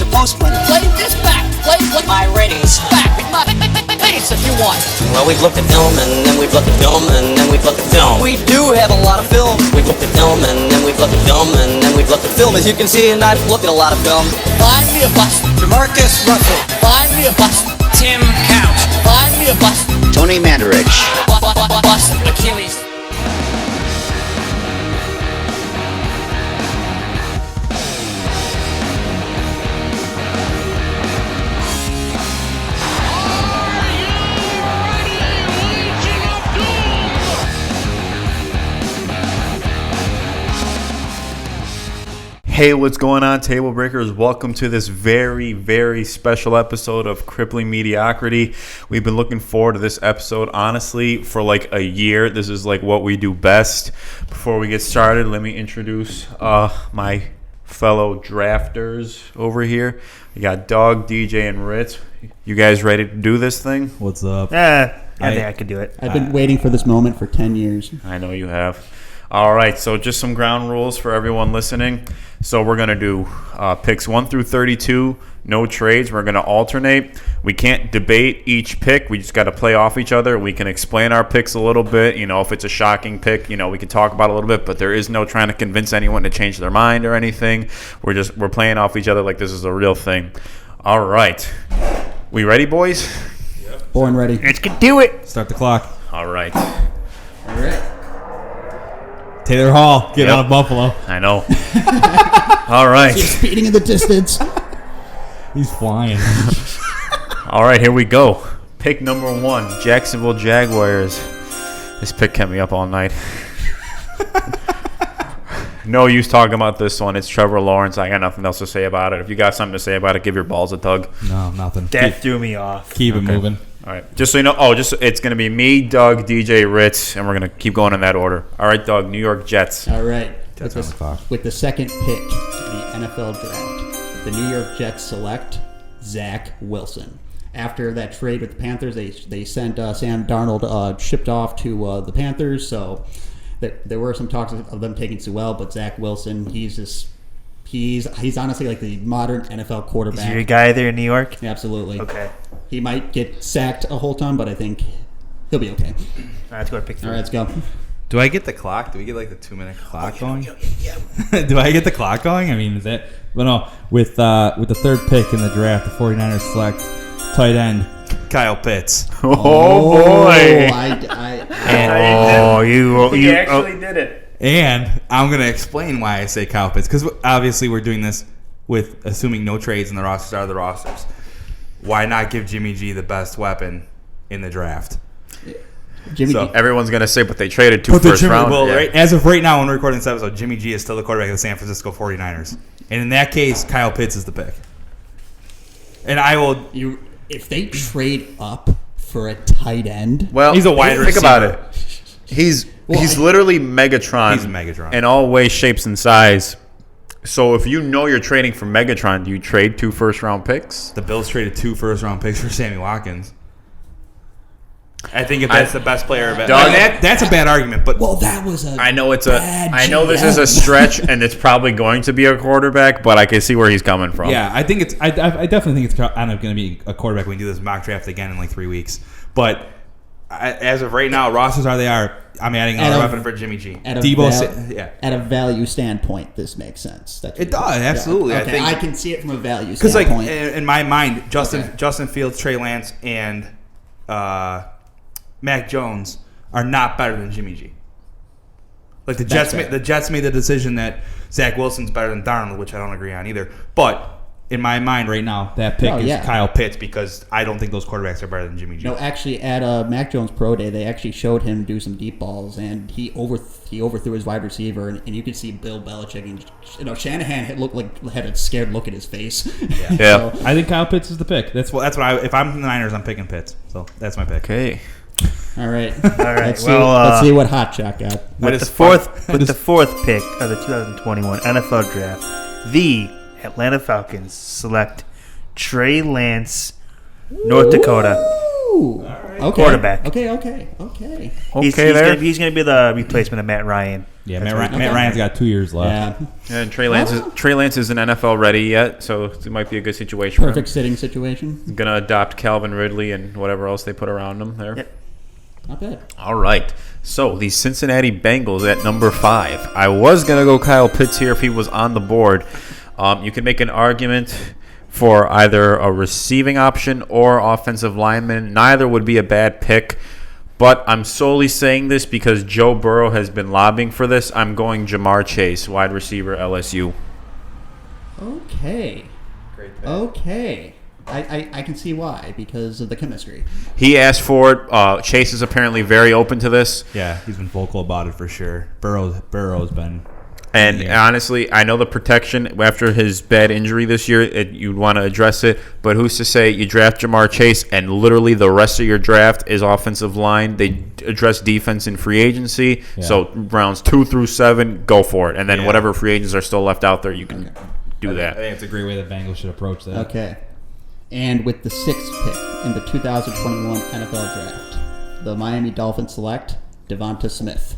the postman. Play this back. Play My ratings. back. My pace if you want. Well, we've looked at film, and then we've looked at film, and then we've looked at film. We do have a lot of film. We've looked at film, and then we've looked at film, and then we've looked at film. As you can see, and I've looked at a lot of film. Find me a bus. Demarcus Russell. Find me a bus. Tim Couch. Find me a bus. Tony Mandarich. Bus Achilles. Hey, what's going on, Table Breakers? Welcome to this very, very special episode of Crippling Mediocrity. We've been looking forward to this episode, honestly, for like a year. This is like what we do best. Before we get started, let me introduce my fellow drafters over here. We got Doug, DJ, and Ritz. You guys ready to do this thing? What's up? I think I could do it. I've been waiting for this moment for 10 years. I know you have. All right, so just some ground rules for everyone listening. So we're going to do picks 1 through 32, no trades. We're going to alternate. We can't debate each pick. We just got to play off each other. We can explain our picks a little bit. You know, if it's a shocking pick, you know, we can talk about it a little bit, but there is no trying to convince anyone to change their mind or anything. We're playing off each other like this is a real thing. All right. We ready, boys? Yep. Born ready. Let's get do it. Start the clock. All right. All right. Taylor Hall, get out of Buffalo. I know. All right. He's speeding in the distance. He's flying. All right, here we go. Pick number 1, Jacksonville Jaguars. This pick kept me up all night. No use talking about this one. It's Trevor Lawrence. I got nothing else to say about it. If you got something to say about it, give your balls a tug. No, nothing. That threw me off. Keep it moving. All right. Just so you know, it's going to be me, Doug, DJ, Ritz, and we're going to keep going in that order. All right, Doug, New York Jets. All right. Jets on the clock. With the second pick in the NFL draft, the New York Jets select Zach Wilson. After that trade with the Panthers, they sent Sam Darnold shipped off to the Panthers, so there were some talks of them taking Sewell, but Zach Wilson, he's honestly like the modern NFL quarterback. Is your guy there in New York? Absolutely. Okay. He might get sacked a whole ton, but I think he'll be okay. All right, let's go to pick 3. All right, let's go. Do I get the clock? Do we get like the 2-minute clock going? Do I get the clock going? I mean, is that... Well, no. With the third pick in the draft, the 49ers select tight end Kyle Pitts. Oh boy! You actually did it. And I'm going to explain why I say Kyle Pitts. Because obviously we're doing this with assuming no trades and the rosters are the rosters. Why not give Jimmy G the best weapon in the draft? Everyone's going to say, but they traded 2 first round. Well, right, as of right now, when we're recording this episode, Jimmy G is still the quarterback of the San Francisco 49ers. And in that case, Kyle Pitts is the pick. And I will... If they trade up for a tight end... Well, he's a wide receiver. Think about it. He's literally Megatron. He's Megatron. In all ways, shapes, and size. So if you know you're trading for Megatron, do you trade 2 first-round picks? The Bills traded 2 first-round picks for Sammy Watkins. I think if that's the best player of it, that's a bad argument. But that was a. I know this is a stretch, and it's probably going to be a quarterback, but I can see where he's coming from. Yeah, I think it's. I definitely think it's going to be a quarterback when we do this mock draft again in like 3 weeks. But as of right now, rosters are they are. I'm adding another weapon for Jimmy G. At a value standpoint, this makes sense. It does, absolutely. Yeah. Okay, I can see it from a value standpoint. Because, like, in my mind, Justin Fields, Trey Lance, and Mac Jones are not better than Jimmy G. Like the Jets made the decision that Zach Wilson's better than Darnold, which I don't agree on either. But in my mind right now, that pick is Kyle Pitts because I don't think those quarterbacks are better than Jimmy G. No, actually, at Mac Jones Pro Day, they actually showed him do some deep balls, and he overthrew his wide receiver, and you could see Bill Belichick and Shanahan had a scared look at his face. Yeah. So, I think Kyle Pitts is the pick. That's what if I'm the Niners, I'm picking Pitts. So that's my pick. Okay. All right. Let's see what Hot Shot got. With the fourth pick of the 2021 NFL Draft, the Atlanta Falcons select Trey Lance, North Dakota. Okay. Quarterback. Okay. He's going to be the replacement of Matt Ryan. Yeah, Matt Ryan's got 2 years left. Yeah. And Trey Lance isn't NFL ready yet, so it might be a good situation. Perfect sitting situation. Going to adopt Calvin Ridley and whatever else they put around him there. Yep. Not bad. All right. So the Cincinnati Bengals at number 5. I was going to go Kyle Pitts here if he was on the board. You can make an argument for either a receiving option or offensive lineman. Neither would be a bad pick. But I'm solely saying this because Joe Burrow has been lobbying for this. I'm going Jamar Chase, wide receiver, LSU. Okay. Great pick. Okay. I can see why, because of the chemistry. He asked for it. Chase is apparently very open to this. Yeah, he's been vocal about it for sure. Burrow's been. And honestly, I know the protection after his bad injury this year, you'd want to address it. But who's to say you draft Jamar Chase and literally the rest of your draft is offensive line? They address defense in free agency. Yeah. So rounds 2 through 7, go for it. And then whatever free agents are still left out there, you can do that. I think it's a great way the Bengals should approach that. Okay. And with the 6th pick in the 2021 NFL Draft, the Miami Dolphins select Devonta Smith.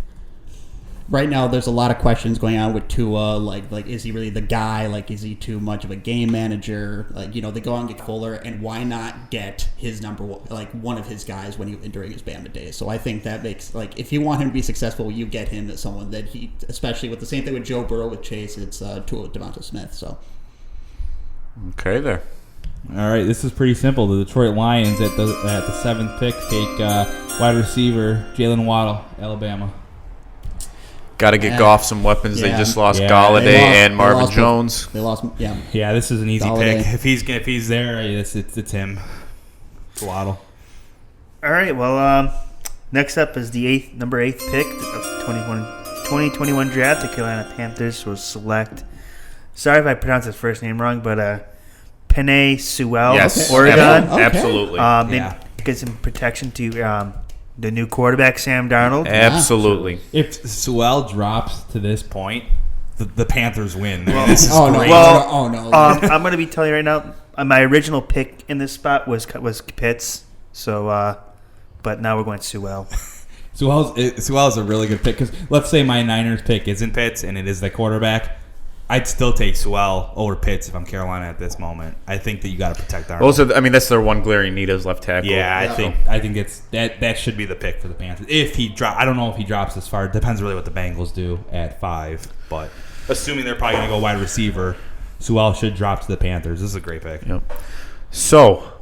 Right now, there's a lot of questions going on with Tua. Like, is he really the guy? Like, is he too much of a game manager? Like, they go out and get Fuller, and why not get his number one, like one of his guys during his Bama days? So I think that makes, like, if you want him to be successful, you get him as someone that he, especially with the same thing with Joe Burrow with Chase, it's Tua Devonta Smith. So Okay, there. All right, this is pretty simple. The Detroit Lions at the 7th pick take wide receiver Jalen Waddle, Alabama. Got to get Goff some weapons. They just lost Yeah. Galladay and Marvin Jones. They lost, Yeah, this is an easy Galladay. pick. If he's there, it's him. It's Waddle. All right. Well, next up is the number 8th pick of 2021 draft. The Carolina Panthers will select. Sorry if I pronounced his first name wrong, but Penei Sewell, Yes, Oregon. Okay. Absolutely. Yeah. Get some protection to the new quarterback, Sam Darnold. Absolutely. If Sewell drops to this point, the Panthers win. Well, I'm going to be telling you right now, my original pick in this spot was Pitts. So, but now we're going Sewell. Sewell's a really good pick because let's say my Niners pick isn't Pitts and it is the quarterback. I'd still take Sewell over Pitts if I'm Carolina at this moment. I think that you got to protect Darnold. Also, I mean, that's their one glaring need as left tackle. Yeah, I think it's that should be the pick for the Panthers. If he I don't know if he drops this far. It depends really what the Bengals do at 5. But assuming they're probably going to go wide receiver, Sewell should drop to the Panthers. This is a great pick. Yep. So,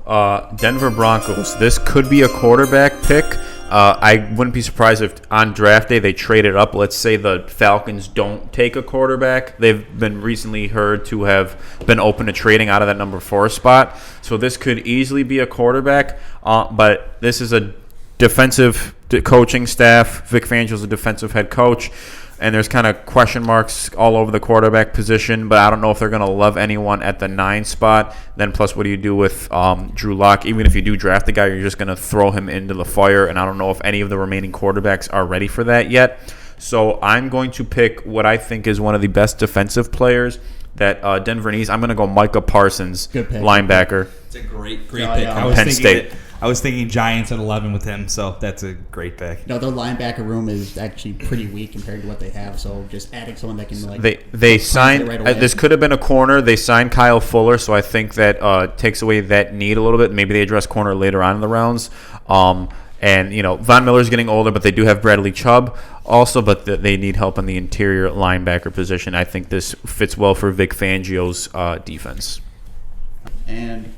Denver Broncos. This could be a quarterback pick. I wouldn't be surprised if on draft day they traded up. Let's say the Falcons don't take a quarterback. They've been recently heard to have been open to trading out of that number 4 spot. So this could easily be a quarterback. But this is a defensive coaching staff. Vic Fangio's a defensive head coach. And there's kind of question marks all over the quarterback position, but I don't know if they're going to love anyone at the 9 spot. Then plus, what do you do with Drew Lock? Even if you do draft the guy, you're just going to throw him into the fire, and I don't know if any of the remaining quarterbacks are ready for that yet. So I'm going to pick what I think is one of the best defensive players that Denver needs. I'm going to go Micah Parsons, linebacker. It's a great pick. Yeah. Penn State. I was thinking Giants at 11 with him, so that's a great pick. No, their linebacker room is actually pretty weak compared to what they have. So just adding someone that can they signed. Right away. This could have been a corner. They signed Kyle Fuller, so I think that takes away that need a little bit. Maybe they address corner later on in the rounds. And Von Miller's getting older, but they do have Bradley Chubb also. But they need help in the interior linebacker position. I think this fits well for Vic Fangio's defense. And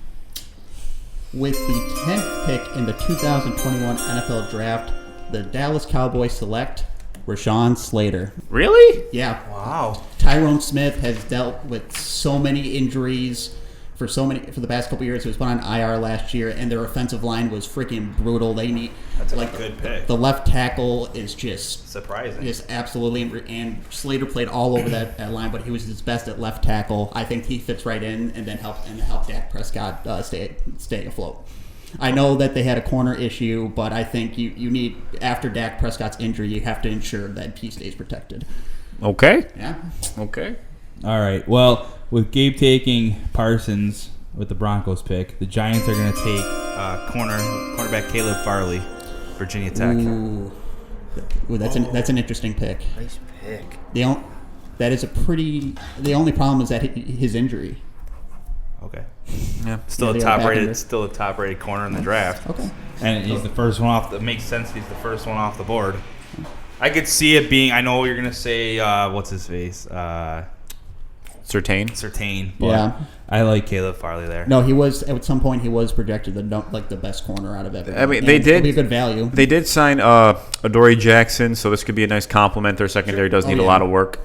with the 10th pick in the 2021 NFL Draft, the Dallas Cowboys select Rashawn Slater. Really? Yeah. Wow. Tyrone Smith has dealt with so many injuries for the past couple years. He was put on IR last year, and their offensive line was freaking brutal. They need good pick. The left tackle is just surprising. Just absolutely, and Slater played all over that line, but he was his best at left tackle. I think he fits right in, and then help Dak Prescott stay afloat. I know that they had a corner issue, but I think you need, after Dak Prescott's injury, you have to ensure that he stays protected. Okay. Yeah. Okay. All right. Well, with Gabe taking Parsons with the Broncos pick, the Giants are going to take cornerback Caleb Farley, Virginia Tech. Ooh. Ooh, that's an interesting pick. Nice pick. The only problem is that his injury. Okay. Yeah. Still Yeah, a they are back in top rated corner in the draft. Okay. And he's the first one off. It makes sense. He's the first one off the board. I could see it being. I know what you're gonna say. What's his face? Certain. But Yeah. I like Caleb Farley there. No, he was at some point. He was projected the best corner out of everyone. I mean, And they it'll did be a good value. They did sign Adoree Jackson, so this could be a nice compliment. Their secondary does need a lot of work.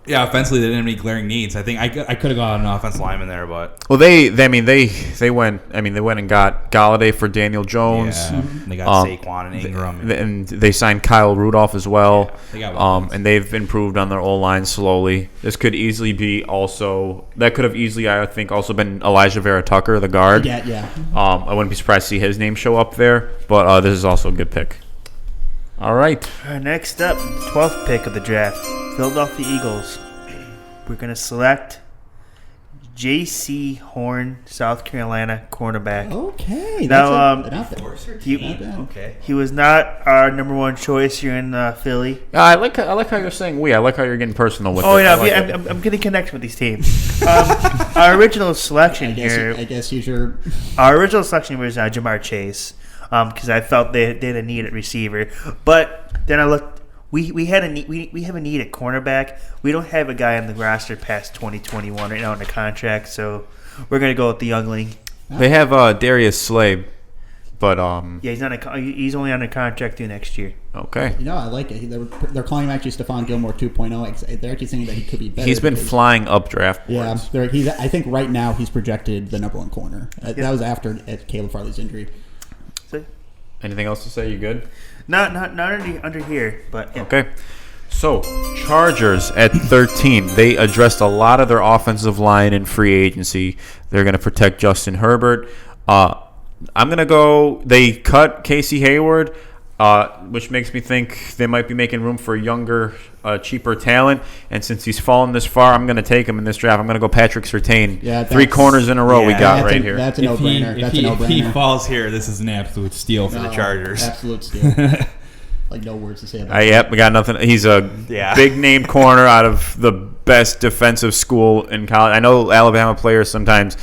Yeah, offensively they didn't have any glaring needs. I think I could have got an offensive lineman there, but Well, they went and got Galladay for Daniel Jones. yeah, they got Saquon and Ingram. And they signed Kyle Rudolph as well. They got weapons. And they've improved on their O-line slowly. This could easily be that could have easily, I think, also been Elijah Vera Tucker, the guard. Yeah. I wouldn't be surprised to see his name show up there, but this is also a good pick. All right. Next up, 12th pick of the draft, Philadelphia Eagles. We're going to select J.C. Horn, South Carolina cornerback. Okay. Now, Not bad. Okay. He was not our number one choice here in Philly. I like how you're saying we. I like how you're getting personal with it. Oh, yeah, I like it. I'm going to connect with these teams. Our original selection I guess you sure. Our original selection was Jamar Chase, because I felt they had a need at receiver. But then I looked. We have a need at cornerback. We don't have a guy on the roster past 2021 right now in the contract, so we're gonna go with the youngling. They have Darius Slay, but Yeah, he's only on a contract through next year. okay. I like it. They're calling him actually Stephon Gilmore 2.0. They're actually saying that he could be better. He's been because- flying up draft Yeah, boards. I think right now he's projected the number one corner. That was after Caleb Farley's injury. So, Anything else to say? You good? not under here, but yeah. Okay. So, Chargers at 13. They addressed a lot of their offensive line in free agency. They're going to protect Justin Herbert. I'm going to go. They cut Casey Hayward, which makes me think they might be making room for younger, cheaper talent. And since he's fallen this far, I'm going to take him in this draft. I'm going to go Patrick Surtain. Yeah, 3 corners in a row we got right here. That's a no-brainer. If he falls here, this is an absolute steal for the No, Chargers. Absolute steal. Like no words to say about it. Yep, we got nothing. He's a big name corner out of the best defensive school in college. I know Alabama players sometimes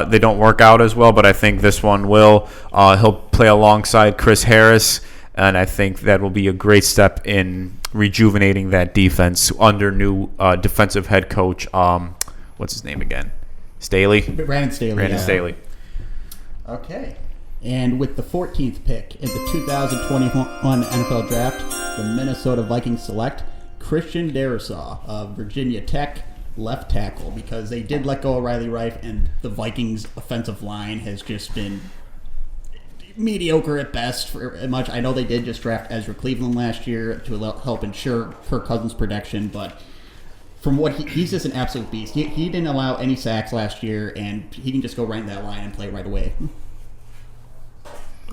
they don't work out as well, but I think this one will. He'll play alongside Chris Harris, and I think that will be a great step in rejuvenating that defense under new defensive head coach. What's his name again? Staley? Brandon Staley. Brandon Staley. Okay. And with the 14th pick in the 2021 NFL Draft, the Minnesota Vikings select Christian Darrisaw of Virginia Tech, left tackle, because they did let go of Riley Reiff, and the Vikings' offensive line has just been mediocre at best for much. I know they did just draft Ezra Cleveland last year to help ensure Kirk Cousins' protection, but from what he's just an absolute beast. He didn't allow any sacks last year, and he can just go right in that line and play right away.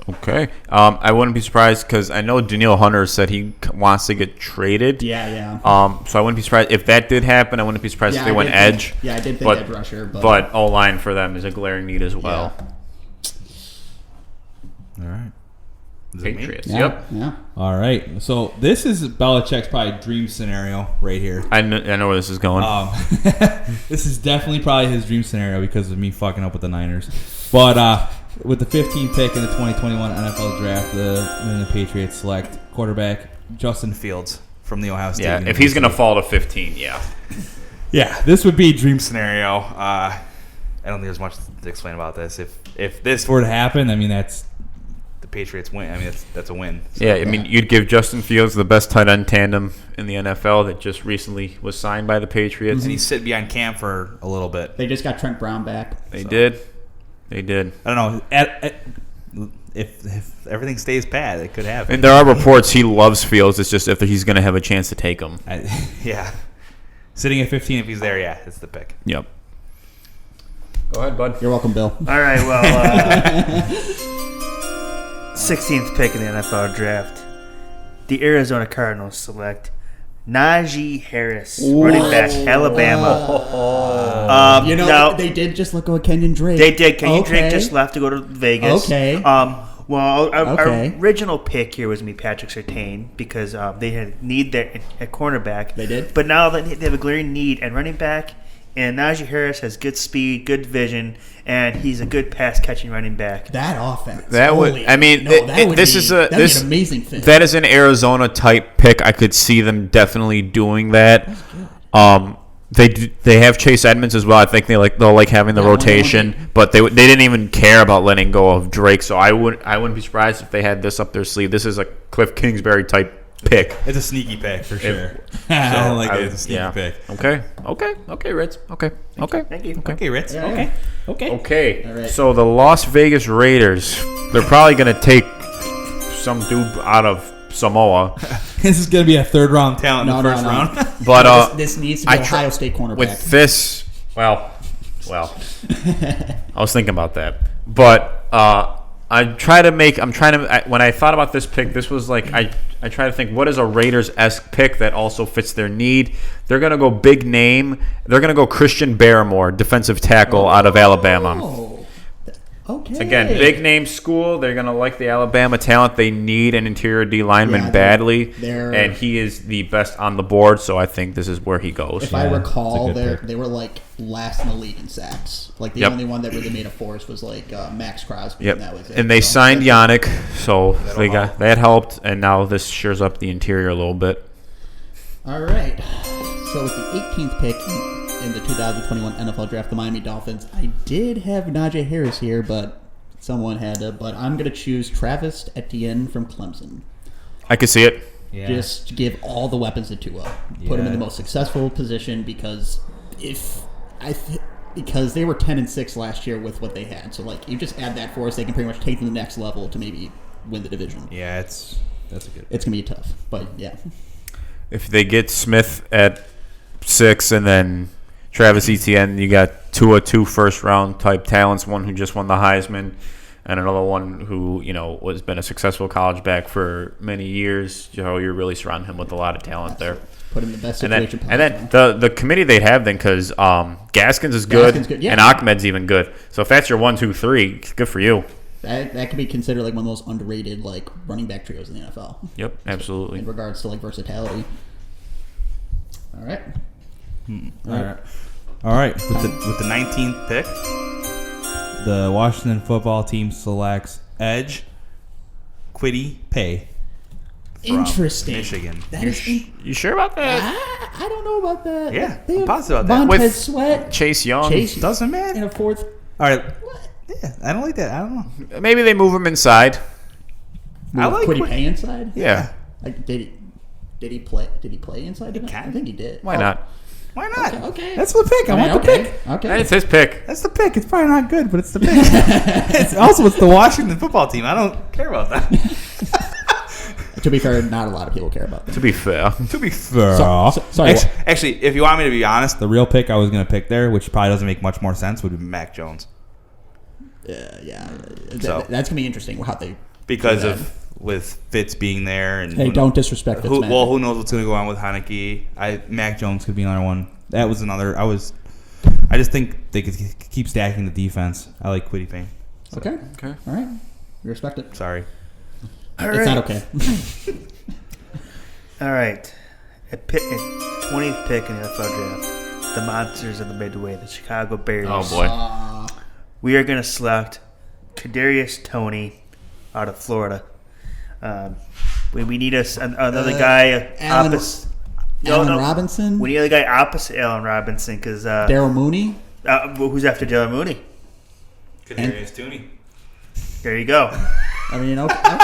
Okay. I wouldn't be surprised because I know Daniil Hunter said he wants to get traded. Yeah. So I wouldn't be surprised if that did happen. I wouldn't be surprised if they went edge. I did think edge rusher. But O-line for them is a glaring need as well. All right. Is it me? Patriots. Yeah, Yep. Yeah. All right. So this is Belichick's probably dream scenario right here. I know where this is going. This is definitely probably his dream scenario because of me fucking up with the Niners. But with the 15th pick in the 2021 NFL Draft, the Patriots select quarterback Justin Fields from the Ohio State University. If he's going to fall to 15, Yeah, this would be a dream scenario. I don't think there's much to explain about this. If this were to happen, I mean, that's the Patriots win. I mean, that's a win. So, I mean, you'd give Justin Fields the best tight end tandem in the NFL that just recently was signed by the Patriots. And he's sitting behind Cam for a little bit. They just got Trent Brown back. They did. I don't know. If everything stays pat, it could happen. And there are reports he loves Fields. It's just if he's going to have a chance to take him. Sitting at 15, if he's there, it's the pick. Yep. Go ahead, bud. You're welcome, Bill. All right, well, 16th pick in the NFL Draft, the Arizona Cardinals select Najee Harris, running back, Alabama. They did just let go of Kenyon Drake. They did. Kenyon Drake just left to go to Vegas. Okay. Well, our Okay. original pick here was going to be Patrick Surtain because they had need there at cornerback. They did? But now they have a glaring need at running back, and Najee Harris has good speed, good vision, and he's a good pass-catching running back. That offense. That would. Holy- I mean, no, that would this be, is a that'd this be an amazing fit. That is an Arizona type pick. I could see them definitely doing that. They have Chase Edmonds as well. I think they'll like having the rotation, but they didn't even care about letting go of Drake. So I wouldn't be surprised if they had this up their sleeve. This is a Cliff Kingsbury type pick. It's a sneaky pick for sure. I like it. It's a sneaky pick. Okay, Ritz. Okay. Thank you. Okay, Ritz. Yeah. Okay. All right. So the Las Vegas Raiders, they're probably gonna take some dude out of Samoa. This is going to be a third-round talent in the first round. But this needs to be Ohio State cornerback. with this, well, I was thinking about that, but when I thought about this pick, this was like I try to think what is a Raiders-esque pick that also fits their need. They're gonna go big name. They're gonna go Christian Barrymore, defensive tackle out of Alabama. Oh, okay. Again, big name school. They're going to like the Alabama talent. They need an interior D lineman badly, and he is the best on the board, so I think this is where he goes. If I recall, they were like last in the league in sacks. Like the only one that really made a force was like Max Crosby. Yep. And that was it. And they signed Yannick, so that helped, and now this shores up the interior a little bit. All right. So with the 18th pick in the 2021 NFL Draft, the Miami Dolphins, I did have Najee Harris here, but someone had to. But I'm going to choose Travis Etienne from Clemson. I could see it. Yeah. Just give all the weapons to Tua. Put him in the most successful position because because they were 10-6 last year with what they had. So like you just add that for us, they can pretty much take them to the next level to maybe win the division. Yeah, that's a good. It's gonna be tough, but yeah. If they get Smith at 6 and then Travis Etienne, you got two first-round type talents, one who just won the Heisman and another one who, has been a successful college back for many years. You're really surrounding him with a lot of talent there. Put him in the best And situation then the committee they'd have then, because Gaskins is good, and Ahmed's even good. So if that's your 1, 2, 3, good for you. That could be considered like one of the most underrated like running back trios in the NFL. Yep, absolutely. In regards to like versatility. All right. All right. With the 19th pick, the Washington football team selects edge Kwity Paye. Interesting. Michigan. You sure about that? I don't know about that. Yeah, They I'm have positive about that. Montez With Sweat. Chase Young. Doesn't matter. In a fourth. All right. Yeah, I don't like that. I don't know. Maybe they move him inside. I like Kwity Paye inside. Yeah. Like, did he play? Did he play inside? I think he did. Why not? Why not? Okay. That's the pick. I want the pick. Okay. It's his pick. That's the pick. It's probably not good, but it's the pick. It's the Washington football team. I don't care about that. To be fair, not a lot of people care about that. To be fair. Sorry. Actually, if you want me to be honest, the real pick I was going to pick there, which probably doesn't make much more sense, would be Mac Jones. Yeah. So- That's gonna be interesting how they Because with Fitz being there and Hey, don't disrespect Fitz. who knows what's going to go on with Heineke. Mac Jones could be another one. That was another. I just think they could keep stacking the defense. I like Kwity Paye. Okay. All right. We respect it. Sorry. It's not okay. All right. At 20th pick in the NFL draft, the monsters of the Midway, the Chicago Bears. Oh, boy. We are going to select Kadarius Toney out of Florida. We need another guy opposite. Allen Robinson. We need a guy opposite Allen Robinson because Daryl Mooney. Who's after Daryl Mooney? Kadarius Toney. There you go. I mean, okay.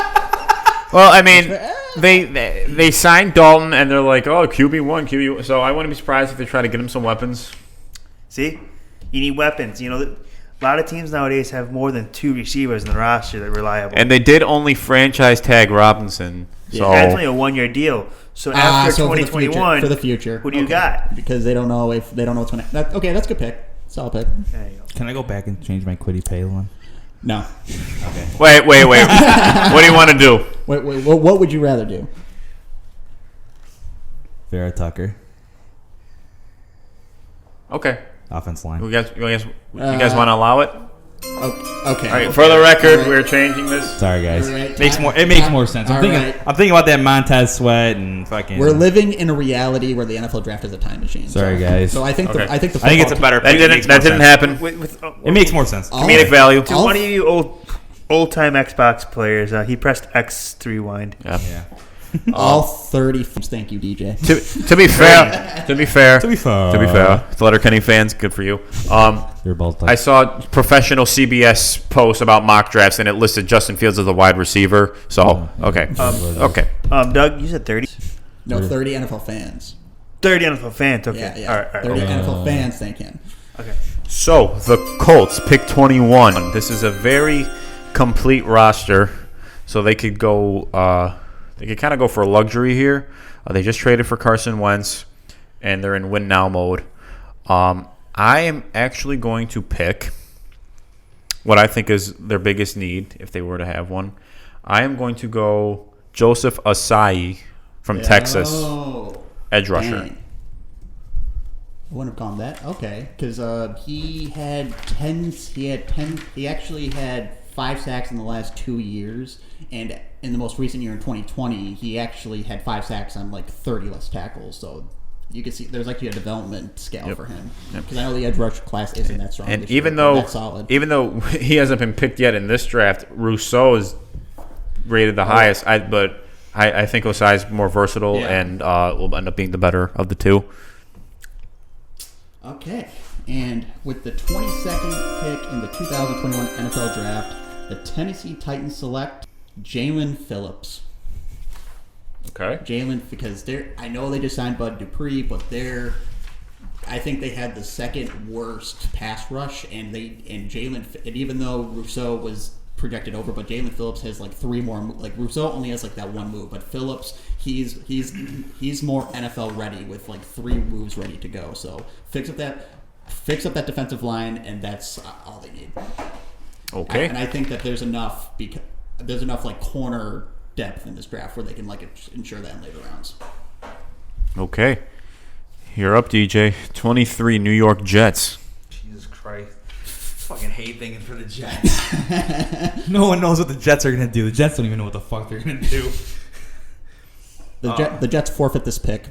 Well, I mean, they signed Dalton, and they're like, oh, QB1. So I wouldn't be surprised if they try to get him some weapons. See? You need weapons. A lot of teams nowadays have more than 2 receivers in the roster that are reliable. And they did only franchise tag Robinson. So that's only a 1-year deal. So after 2021, for the future, who do you got? Because they don't know what's going to. Okay, that's a good pick. Solid pick. There you go. Can I go back and change my Kwity Paye one? No. Okay. Wait. What do you want to do? Wait. What would you rather do? Vera Tucker, Okay. offense line. You guys want to allow it? Okay. All right, for the record, we're changing this. Sorry, guys. All right. It makes more sense. I'm All thinking. right. I'm thinking about that Montez Sweat and fucking. We're living in a reality where the NFL draft is a time machine. Sorry, guys. So I think Okay. I think the I think it's a football better. That pick. It makes didn't more sense. happen. It makes more sense. All- Comedic value. To one of you old time Xbox players, he pressed X to rewind. Yeah. Yeah. all 30. Thank you, DJ. To be fair, to be fair, Letterkenny fans, good for you. You're both. I saw professional CBS post about mock drafts, and it listed Justin Fields as a wide receiver. So okay, okay. Doug, you said 30. No, 30 NFL fans. 30 NFL fans. Okay. Yeah, yeah. All right. 30 NFL fans. Thank him. Okay. So the Colts pick 21. This is a very complete roster, so they could go. They could kind of go for luxury here. They just traded for Carson Wentz, and they're in win now mode. I am actually going to pick what I think is their biggest need if they were to have one. I am going to go Joseph Asai from Texas, Oh, edge rusher. dang. I wouldn't have gone that. Okay, because he had 10. He actually had 5 sacks in the last 2 years, and in the most recent year in 2020, he actually had 5 sacks on like 30 less tackles. So you can see there's actually a development scale for him. Because I know the edge rush class isn't that strong. And this year, even but though that's solid. he hasn't been picked yet in this draft, Rousseau is rated the highest. I think Osai is more versatile and will end up being the better of the two. Okay, and with the 22nd pick in the 2021 NFL Draft, the Tennessee Titans select Jalen Phillips. Okay. Jalen, because I know they just signed Bud Dupree, but I think they had the second worst pass rush, and even though Rousseau was projected over, but Jalen Phillips has like 3 more. Like Rousseau only has like that 1 move, but Phillips he's more NFL ready with like 3 moves ready to go. So fix up that defensive line, and that's all they need. Okay. And I think that there's enough like corner depth in this draft where they can like ensure that in later rounds. Okay. You're up, DJ. 23 New York Jets. Jesus Christ. Fucking hate thinking for the Jets. No one knows what the Jets are going to do. The Jets don't even know what the fuck they're going to do. The Jets forfeit this pick.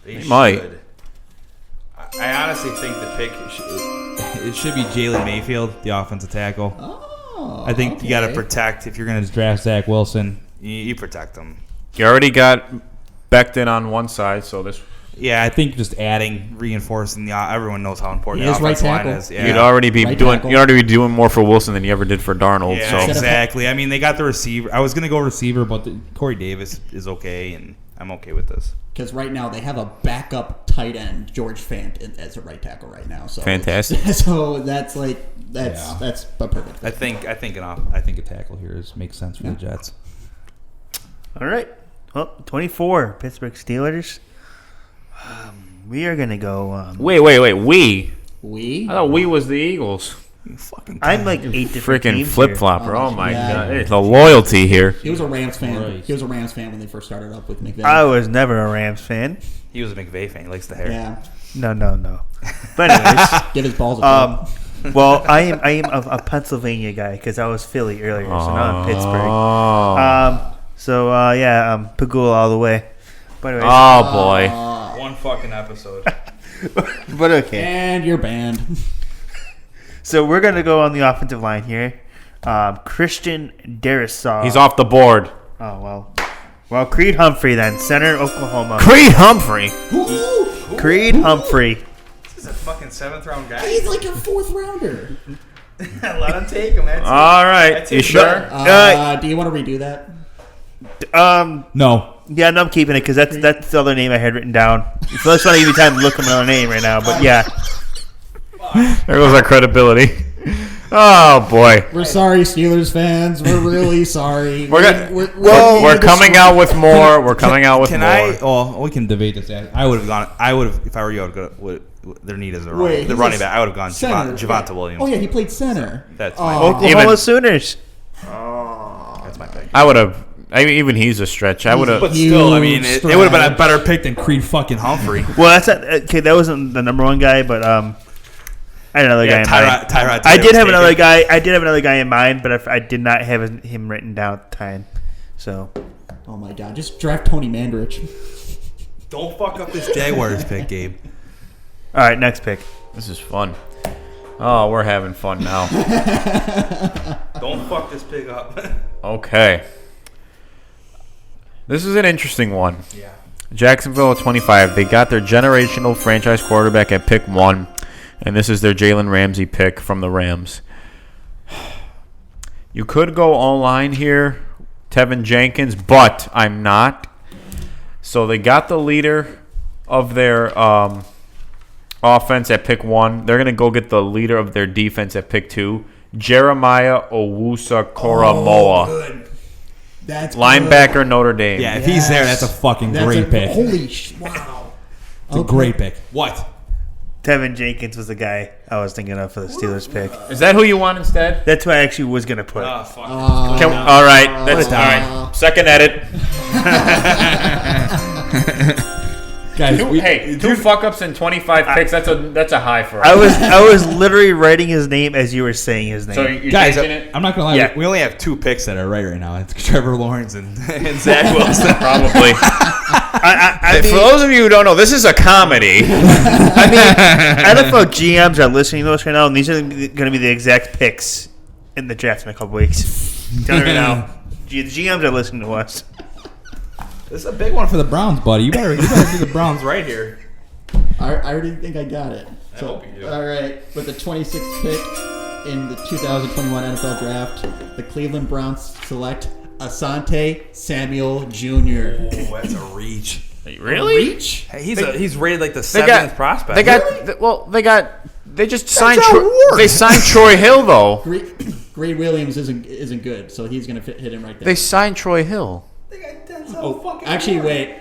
They might. should. I honestly think the pick it should be Jalen Mayfield, the offensive tackle. Oh, I think you got to protect if you're going to draft Zach Wilson. You protect him. You already got Becton on one side, so this. Yeah, I think just reinforcing everyone knows how important He the is right offensive line tackle. is. Yeah. You'd already be Right doing. tackle. You'd already be doing more for Wilson than you ever did for Darnold. Yeah, So exactly. I mean, they got the receiver. I was going to go receiver, but Corey Davis is okay, and I'm okay with this. Because right now they have a backup tight end, George Fant, as a right tackle right now. So Fantastic. So that's a perfect. I think a tackle here makes sense for the Jets. All right. Well, 24 Pittsburgh Steelers. We are gonna go. wait. We. We. I thought we was the Eagles. I'm like 8 different Freaking teams flip here. flopper. Oh my Yeah. god, it's a loyalty here. He was a Rams fan. Christ. He was a Rams fan when they first started up with McVay. I was never a Rams fan. He was a McVay fan. He likes the hair. Yeah. No. But anyways, Give his balls a throw. well, I am a Pennsylvania guy because I was Philly earlier, so now I'm Pittsburgh. Oh. Pagula all the way. But anyways, Oh boy. One fucking episode. but okay. And you're banned. So we're gonna go on the offensive line here. Christian Darrisaw. He's off the board. Oh well, Creed Humphrey then, center Oklahoma. Creed Humphrey. Creed Humphrey. This is a fucking 7th round guy. He's like a 4th rounder. Let him take him. That's All right. That's You it. sure? Do you want to redo that? No. Yeah, no, I'm keeping it because that's the other name I had written down. So let's not give me time to look up another name right now. But yeah, There goes our credibility. Oh boy. We're sorry, Steelers fans. We're really sorry. We're coming out with more. We're coming out with Can more. I? Oh, we can debate this. I would have gone. I would have if I were you. I would go. Their need is the running back. I would have gone Javonte Williams. Oh yeah, he played center. That's my Oklahoma Even- Sooners. that's my pick. I would have. Even he's a stretch. I would have. But still, I mean, it would have been a better pick than Creed fucking Humphrey. Well, that's not, okay. That wasn't the number 1 guy, but I had another guy in mind. Tyrod I did have was another taken. guy. I did have another guy in mind, but I did not have him written down at the time. So, Oh my God! Just draft Tony Mandarich. Don't fuck up this Jaguars pick, Gabe. all right, next pick. This is fun. Oh, we're having fun now. Don't fuck this pick up. Okay. This is an interesting one. Yeah. Jacksonville at 25. They got their generational franchise quarterback at pick 1, and this is their Jalen Ramsey pick from the Rams. You could go online here, Tevin Jenkins, but I'm not. So they got the leader of their offense at pick 1. They're going to go get the leader of their defense at pick 2, Jeremiah Owusu-Koramoah. Good. That's Linebacker, good. Notre Dame. Yeah, if he's there, that's a fucking great pick. Holy wow! It's a great pick. What? Tevin Jenkins was the guy I was thinking of for the Steelers pick. Is that who you want instead? That's who I actually was gonna put. Oh, fuck. All right. That's all right. Second edit. Guys, Two fuck-ups and 25 picks. That's a high for us. I was literally writing his name as you were saying his name. So you're guys, changing it? I'm not gonna lie. Yeah. We only have 2 picks that are right now. It's Trevor Lawrence and Zach Wilson. Probably. I For mean, those of you who don't know, this is a comedy. NFL GMs are listening to us right now, and these are going to be the exact picks in the draft in a couple weeks. Tell you right now, the GMs are listening to us. This is a big one for the Browns, buddy. You better do the Browns right here. I already think I got it. So, hope you do. all right, with the 26th pick in the 2021 NFL Draft, the Cleveland Browns select Asante Samuel Jr. Oh, that's a reach. Really? Reach? Hey, he's rated like the They 7th got prospect. They just signed. how it works. They signed Troy Hill though. Great Williams isn't good, so he's gonna hit him right there. They signed Troy Hill. Actually, wait.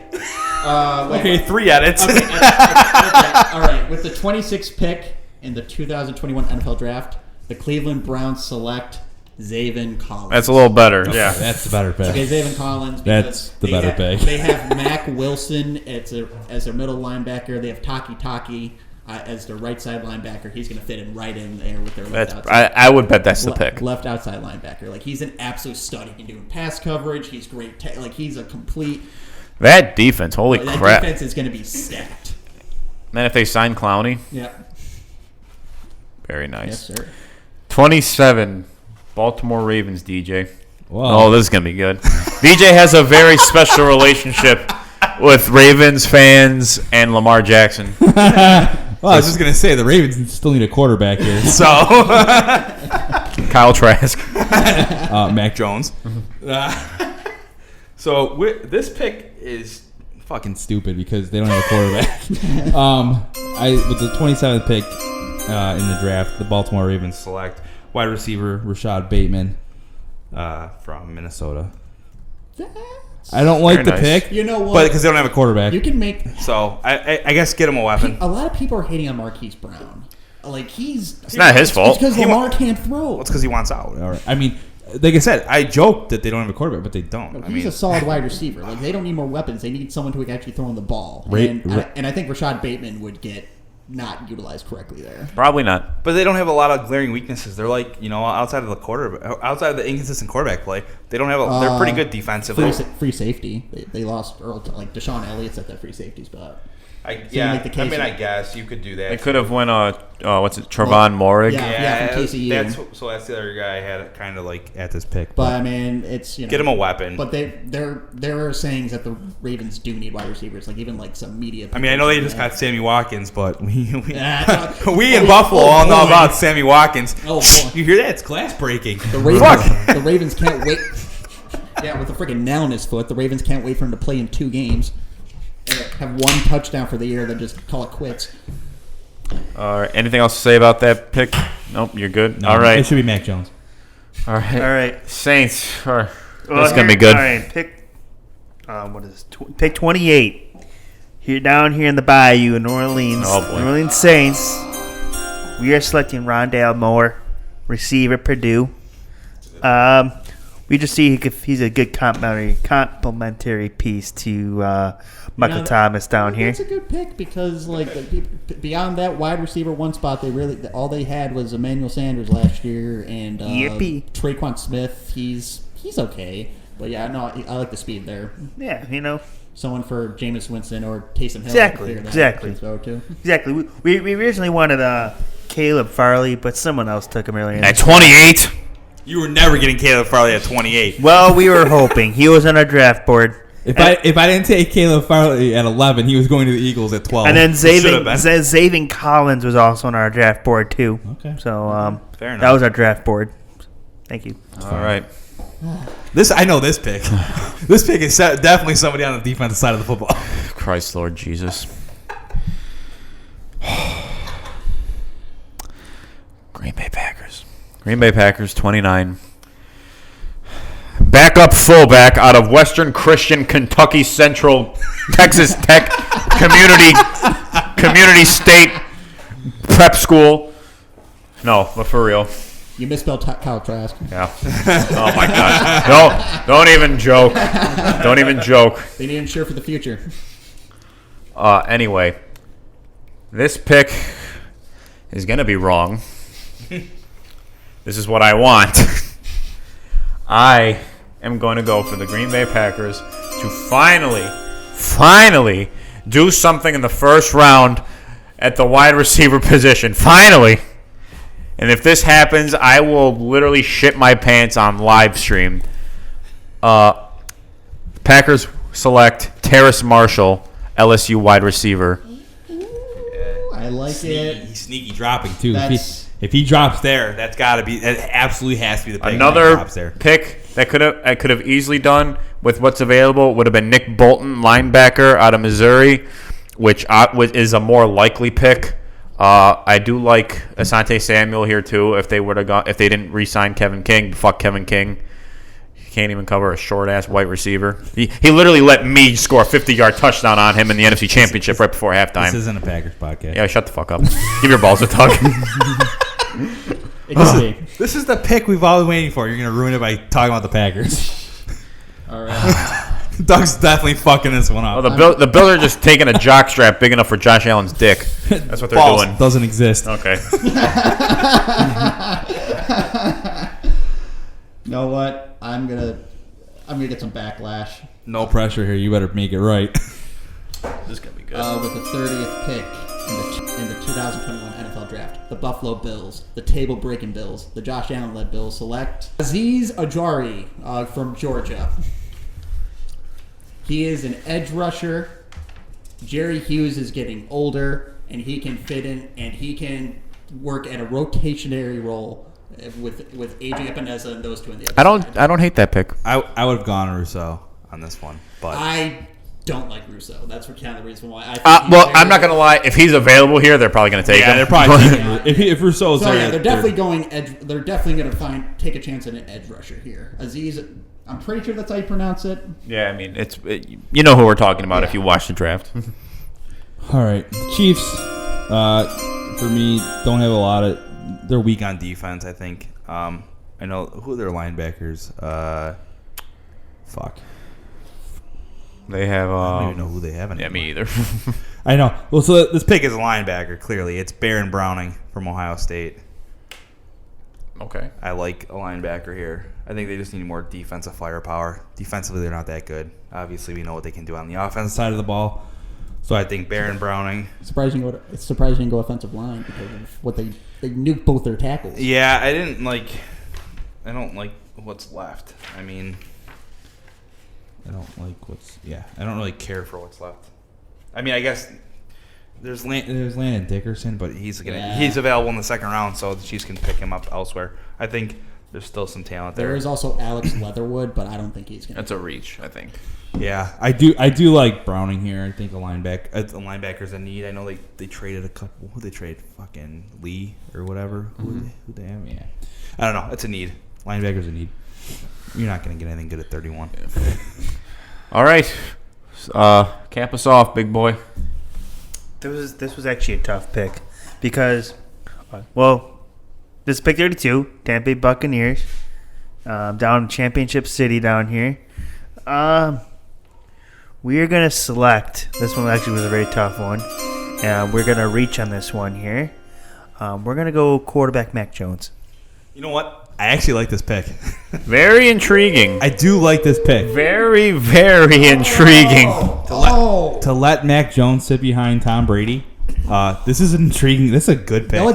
Okay, 3 edits. Okay, all right. With the 26th pick in the 2021 NFL Draft, the Cleveland Browns select Zaven Collins. That's a little better. Yeah. That's the better pick. Okay, Zaven Collins. That's the better pick. They have Mac Wilson as their middle linebacker. They have Taki as their right side linebacker. He's going to fit right in there with their left outside. I would bet that's the pick. Left outside linebacker. Like, he's an absolute stud. He can do pass coverage. He's great. He's a complete. That defense, holy That crap! defense is going to be stacked. Man, if they sign Clowney, Yeah. very nice. Yes, sir. 27, Baltimore Ravens. DJ. Whoa. Oh, this is gonna be good. DJ has a very special relationship with Ravens fans and Lamar Jackson. Well, I was just gonna say the Ravens still need a quarterback here. So Kyle Trask. Mac Jones. So this pick is fucking stupid because they don't have a quarterback. With the 27th pick in the draft, the Baltimore Ravens select wide receiver Rashad Bateman from Minnesota. I don't like Very the nice. pick, You know what? but because they don't have a quarterback. You can make. So I guess get him a weapon. A lot of people are hating on Marquise Brown. Like, it's not his fault. It's because Lamar can't throw. Well, it's because he wants out. All right. I mean, like I said, I joked that they don't have a quarterback, but they don't. I He's mean, a solid wide receiver. Like, they don't need more weapons. They need someone who can actually throw in the ball. Right. And I think Rashad Bateman would get not utilized correctly there. Probably not. but they don't have a lot of glaring weaknesses. They're like, outside of the inconsistent quarterback play, they don't have. They're pretty good defensively. Free safety. They lost Earl. Like, Deshaun Elliott's at that free safety spot. I guess you could do that. They could have went Trevon Morig. Yeah, from TCU. That's the other guy I had kind of like at this pick. But I mean, it's get him a weapon. But there are sayings that the Ravens do need wide receivers, like even like some media. I mean, I know they just got Sammy Watkins, but we in Oh, Buffalo all know boy. about Sammy Watkins. Oh, boy. You hear that? It's glass breaking. The Ravens can't wait. Yeah, with a freaking nail in his foot, the Ravens can't wait for him to play in 2 games. Have 1 touchdown for the year, then just call it quits. All right. Anything else to say about that pick? Nope. You're good. No, All right. It should be Mac Jones. All right. All right. Saints. That's Well, gonna be good. All right, pick. What is this? Pick 28. Here down here in the Bayou in New Orleans. Oh, boy. New Orleans Saints. We are selecting Rondale Moore, receiver, Purdue. we just see he's a good complementary piece to Michael Thomas down here. That's a good pick because beyond that wide receiver one spot, all they had was Emmanuel Sanders last year and Traquan Smith. He's okay, but yeah, no, I like the speed there. Yeah, someone for Jameis Winston or Taysom Hill. Exactly. We originally wanted Caleb Farley, but someone else took him earlier. At 28. You were never getting Caleb Farley at 28. Well, we were hoping. He was on our draft board. If I didn't take Caleb Farley at 11, he was going to the Eagles at 12. And then Zaven Collins was also on our draft board too. Okay. So fair enough. That was our draft board. Thank you. All right. I know this pick. This pick is definitely somebody on the defensive side of the football. Christ, Lord Jesus. Green Bay Packers, 29. Backup fullback out of Western Christian Kentucky Central Texas Tech Community State Prep School. No, but for real. You misspelled Kyle Trask. Yeah. Oh my God. Don't even joke. Don't even joke. They need to insure for the future. Anyway, this pick is going to be wrong. This is what I want. I am going to go for the Green Bay Packers to finally do something in the first round at the wide receiver position. Finally. And if this happens, I will literally shit my pants on live stream. Packers select Terrace Marshall, LSU wide receiver. I like it. He's sneaky dropping too. If he drops there, that absolutely has to be the pick. Another pick that I could have easily done with what's available would have been Nick Bolton, linebacker out of Missouri, which is a more likely pick. I do like Asante Samuel here too. If they didn't re-sign Kevin King, fuck Kevin King. He can't even cover a short-ass white receiver. He literally let me score a 50-yard touchdown on him in the NFC Championship right before halftime. This isn't a Packers podcast. Yeah, shut the fuck up. Give your balls a tug. This is the pick we've all been waiting for. You're going to ruin it by talking about the Packers. All right. Doug's definitely fucking this one up. Well, the Bills are just taking a jockstrap big enough for Josh Allen's dick. That's what they're doing. Doesn't exist. Okay. You know what? I'm gonna get some backlash. No pressure here. You better make it right. This is gonna be good. With the 30th pick in the 2021 NFL Draft, the Buffalo Bills, the table-breaking Bills, the Josh Allen-led Bills select Azeez Ojulari from Georgia. He is an edge rusher. Jerry Hughes is getting older, and he can fit in, and he can work at a rotationary role with A.J. Epinesa and those two on the other side. I don't hate that pick. I would have gone Rousseau on this one, but I don't like Rousseau. That's kind of the reason why. I'm not gonna lie. If he's available here, they're probably gonna take him. They're probably taking him. If Rousseau's there, they're definitely going edge. They're definitely going to take a chance at an edge rusher here. Azeez, I'm pretty sure that's how you pronounce it. Yeah, I mean you know who we're talking about if you watch the draft. All right, the Chiefs. For me, don't have a lot of. They're weak on defense, I think. I know who are their linebackers. Fuck. They have. I don't even know who they have anymore. Yeah, me either. I know. Well, so this pick is a linebacker. Clearly, it's Baron Browning from Ohio State. Okay. I like a linebacker here. I think they just need more defensive firepower. Defensively, they're not that good. Obviously, we know what they can do on the offensive side of the ball. So I think Baron Browning. It's surprising to go offensive line because of what they nuked both their tackles. Yeah, I don't like what's left. I mean, I don't really care for what's left. I mean, I guess there's Landon Dickerson, but he's available in the second round, so the Chiefs can pick him up elsewhere. I think there's still some talent there. There is also Alex Leatherwood, but I don't think he's going to. That's a reach, I think. Yeah, I do like Browning here. I think the linebacker's a need. I know they traded a couple. Who they trade? Fucking Lee or whatever. Mm-hmm. Who they have? Yeah, I don't know. It's a need. Linebacker's a need. You're not going to get anything good at 31. All right, cap us off, big boy. This was actually a tough pick because, well, this is pick 32, Tampa Bay Buccaneers. down in Championship City down here. We are going to select. This one actually was a very tough one. We're going to reach on this one here. We're going to go quarterback Mac Jones. You know what? I actually like this pick. Very intriguing. I do like this pick. Very, very intriguing. To let Mac Jones sit behind Tom Brady. This is intriguing. This is a good pick. No,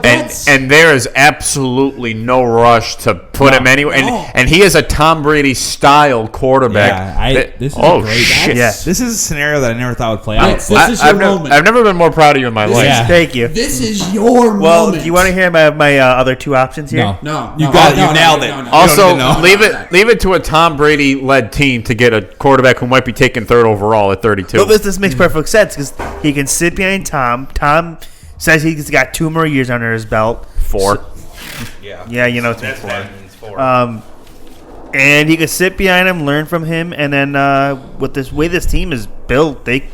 And there is absolutely no rush to put him anywhere. And he is a Tom Brady style quarterback. This is oh, a great. shit. Yeah. This is a scenario that I never thought would play out. This is your moment. I've never been more proud of you in my life. Yeah. Thank you. This is your Well, moment. do you want to hear my other two options here? No. You got it. You nailed it. No. Also, No. leave it to a Tom Brady-led team to get a quarterback who might be taken third overall at 32. But this makes perfect sense because he can sit behind Tom. Tom says he's got 2 more years under his belt. 4. Yeah, you know it's That's 4. what that means, 4. And he could sit behind him, learn from him, and then with this way this team is built, they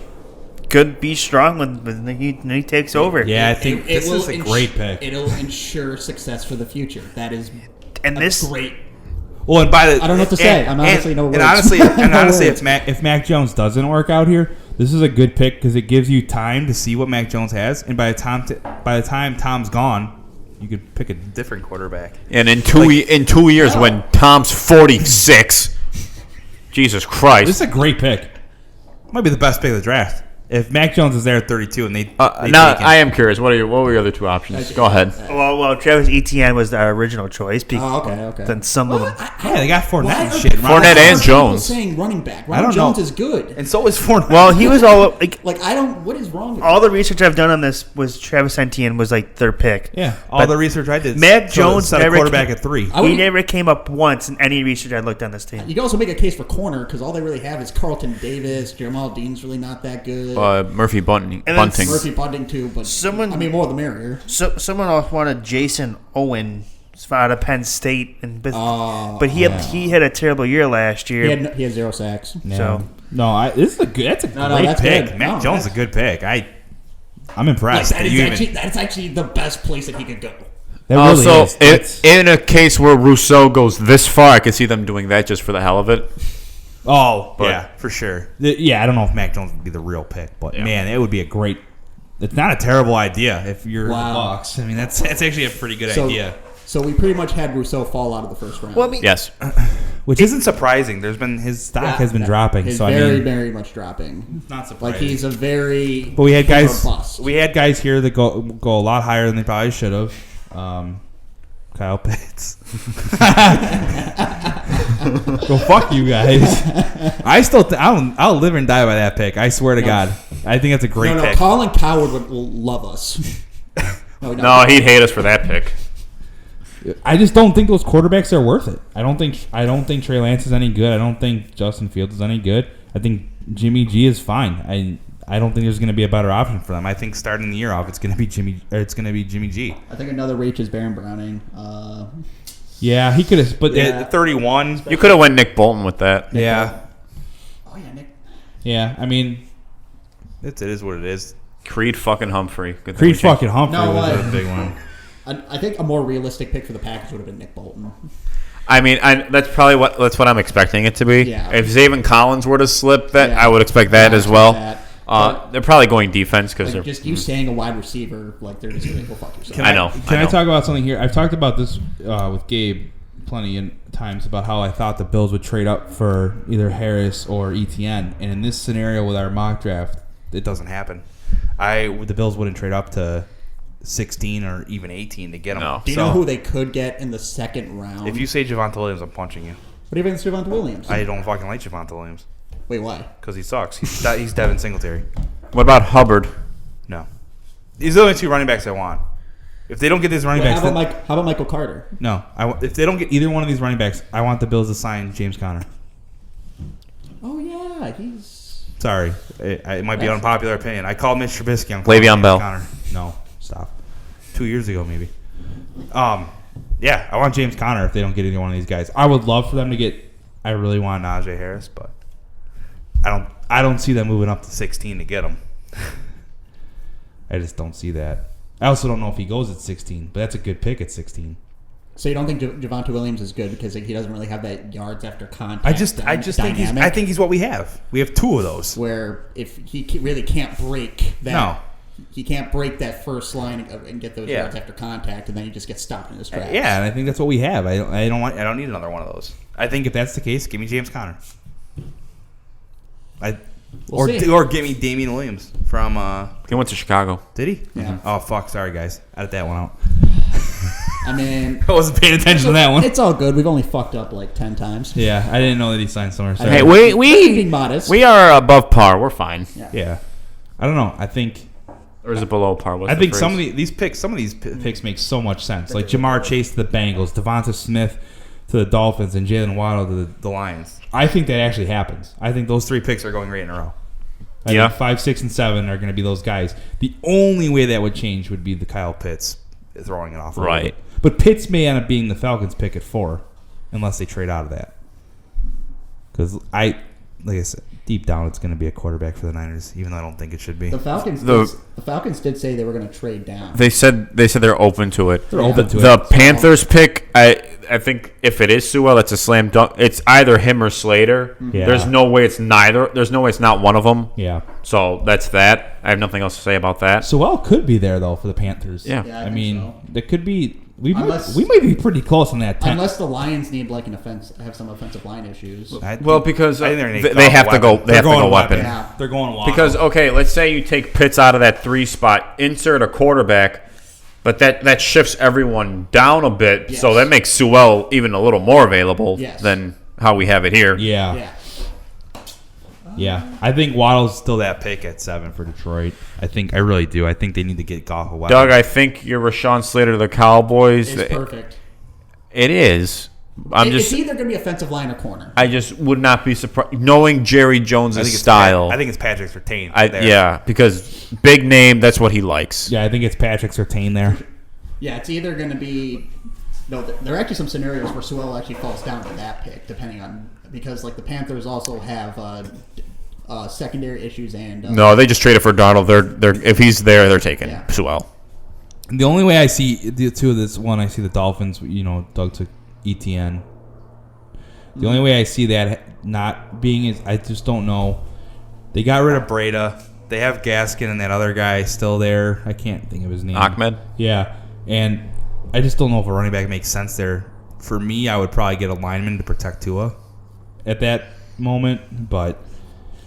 could be strong when he takes over. Yeah, I think It this will is a great pick. It'll ensure success for the future. That is And this great. Well, and by the I don't know what to say. I'm honestly no words. And honestly, No words. if Mac Jones doesn't work out here, this is a good pick because it gives you time to see what Mac Jones has, and by the time Tom's gone, you could pick a different quarterback. And in 2 years, when Tom's 46, Jesus Christ. This is a great pick. Might be the best pick of the draft. If Mac Jones is there at 32 and they now, take him. I am curious. What were your other two options? Go ahead. well, Travis Etienne was our original choice. Okay. Then some of them. Yeah, they got Fournette Well, and shit. Fournette and Jones. Saying running back. I don't Ronald Jones know. is good. And so is Fournette. Well, he was all like Like I don't. What is wrong with all the research I've done on this was Travis Etienne was like their pick. yeah, all But the research I did. Mac Jones set a never quarterback came- at 3. I He would- never came up once in any research I looked on this team. You can also make a case for corner because all they really have is Carlton Davis. Jamal Dean's really not that good. Murphy Bunting. then Murphy Bunting too, but Someone- I mean, more the merrier. So someone else wanted Jason Owen out of Penn State, but Oh, he had a terrible year last year. He had 0 sacks. So This is a good. That's a No, great that's pick. good. Mac No, Jones is a good pick. I'm Like, impressed. that's actually the best place that he could go. That Also, is. That's- in a case where Rousseau goes this far, I could see them doing that just for the hell of it. yeah, for sure. Yeah, I don't know if Mac Jones would be the real pick, but man, it would be a great. It's not a terrible idea if you're Wow. the Bucks. I mean, that's actually a pretty good idea. So we pretty much had Rousseau fall out of the first round. well, I mean, Yes. Which isn't surprising. There's been his stock has been dropping, He's so very, I mean, very much dropping. not surprising. Like he's a very. But we had guys. or bust. We had guys here that go a lot higher than they probably should have. Kyle Pitts. Go fuck you guys. I'll live and die by that pick. I swear to God. I think that's a great No, pick. Colin Coward will love us. No, he'd hate us for that pick. I just don't think those quarterbacks are worth it. I don't think Trey Lance is any good. I don't think Justin Fields is any good. I think Jimmy G is fine. I don't think there's going to be a better option for them. I think starting the year off, it's going to be Jimmy G. I think another reach is Baron Browning. Yeah, he could have. But Yeah. at 31, You could have went Nick Bolton with that. yeah, Oh yeah, Nick. yeah. I mean, it is what it is. Creed fucking Humphrey. Good thing we Creed changed- fucking Humphrey No, was what? a big one. I think a more realistic pick for the Packers would have been Nick Bolton. I mean, that's probably what I'm expecting it to be. Yeah. If Zaven Collins were to slip, that Yeah. I would expect that Yeah, as well. that. But, They're probably going defense because like, they're. just you saying a wide receiver, like they're just going to go fuck yourself. I know. Can I talk about something here? I've talked about this with Gabe plenty of times about how I thought the Bills would trade up for either Harris or ETN, and in this scenario with our mock draft, it doesn't happen. The Bills wouldn't trade up to 16 or even 18 to get them. No. Do you know who they could get in the second round? If you say Javonte Williams, I'm punching you. What do you think of Javonte Williams? I don't fucking like Javonte Williams Wait, why? because he sucks. He's Devin Singletary. What about Hubbard? No, these are the only two running backs I want. If they don't get these running Wait, backs, how about Michael Carter? no. If they don't get either one of these running backs, I want the Bills to sign James Conner. Oh yeah, he's. Sorry, it might be an unpopular opinion. I called Mitch Trubisky. I'm Le'Veon calling Bell. James Conner. No, stop. 2 years ago, maybe. Yeah, I want James Conner if they don't get either one of these guys. I would love for them to get. I really want Najee Harris, but I don't see them moving up to 16 to get him. I just don't see that. I also don't know if he goes at 16, but that's a good pick at 16. So you don't think Javonte Williams is good because he doesn't really have that yards after contact? I just think he's what we have. We have 2 of those. Where if he really can't break that, No. he can't break that first line and get those yards after contact, and then he just gets stopped in his tracks. Yeah, and I think that's what we have. I don't need another one of those. I think if that's the case, give me James Conner. Or give me Damian Williams from. He went to Chicago. Did he? Yeah. Oh fuck! Sorry guys, edit that one out. I mean, I wasn't paying attention to that one. it's all good. We've only fucked up like 10 times. Yeah, I didn't know that he signed somewhere. Sorry. Hey, Being modest. we are above par. We're fine. Yeah, I don't know. I think. Or is it below par? What's I the think phrase? some of these picks make so much sense. Like Jamar Chase to the Bengals, Devonta Smith to the Dolphins, and Jalen Waddle to the Lions. I think that actually happens. I think those 3 picks are going right in a row. I think 5, 6, and 7 are going to be those guys. The only way that would change would be the Kyle Pitts throwing it off. Right. But Pitts may end up being the Falcons' pick at 4, unless they trade out of that. Because like I said, deep down, it's going to be a quarterback for the Niners, even though I don't think it should be. The Falcons did say they were going to trade down. They said they're open to it. They're open to it. The Panthers pick, I think if it is Sewell, it's a slam dunk. It's either him or Slater. Yeah. There's no way it's neither. There's no way it's not one of them. Yeah. So that's that. I have nothing else to say about that. Sewell could be there, though, for the Panthers. Yeah. Yeah, I mean, so. there could be. We might be pretty close on that. Unless the Lions need like have some offensive line issues. Well, because I think they have to go. They have to go weapon. Yeah. They're going Waddle. Because let's say you take Pitts out of that 3 spot, insert a quarterback, but that shifts everyone down a bit. Yes. So that makes Sewell even a little more available than how we have it here. Yeah. I think Waddle's still that pick at 7 for Detroit. I really do. I think they need to get Goff a weapon. Doug, I think your Rashawn Slater to the Cowboys. It's perfect. It is. It's either going to be offensive line or corner. I just would not be surprised knowing Jerry Jones' style. I think it's Patrick Surtain. Yeah, because big name, that's what he likes. Yeah, I think it's Patrick Surtain there. Yeah, it's either going to be. No, there are actually some scenarios where Sewell actually falls down to that pick, depending on because like the Panthers also have secondary issues and. No, they just traded for Darnold. They're if he's there, they're taking Sewell. The only way I see the 2 of this one, I see the Dolphins. Doug took ETN. The only way I see that not being is I just don't know. They got rid of Breda. They have Gaskin and that other guy still there. I can't think of his name. Ahmed? Yeah. And I just don't know if a running back makes sense there. For me, I would probably get a lineman to protect Tua at that moment. But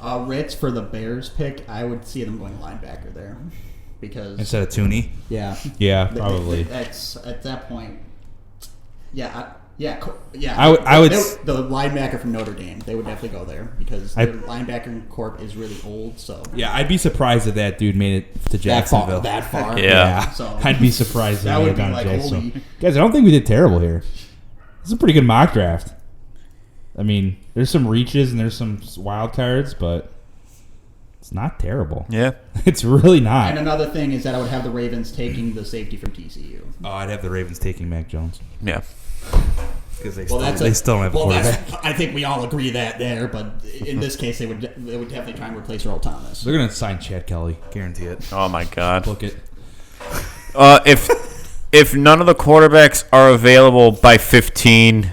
Ritz for the Bears pick, I would see them going linebacker there. Because instead of Tooney? Yeah. Yeah, probably. That's at that point. Yeah. I would the linebacker from Notre Dame. They would definitely go there because their linebacker corp is really old. So yeah, I'd be surprised if that dude made it to Jacksonville. That far. Yeah. So I'd be surprised if that he would had be gone to like Jacksonville. Guys, I don't think we did terrible here. This is a pretty good mock draft. I mean, there's some reaches and there's some wild cards, but it's not terrible. Yeah. It's really not. And another thing is that I would have the Ravens taking the safety from TCU. Oh, I'd have the Ravens taking Mac Jones. Yeah. Because they still don't have a quarterback. I think we all agree that there, but in this case, they would definitely try and replace Earl Thomas. They're going to sign Chad Kelly. Guarantee it. Oh, my God. Book it. If none of the quarterbacks are available by 15,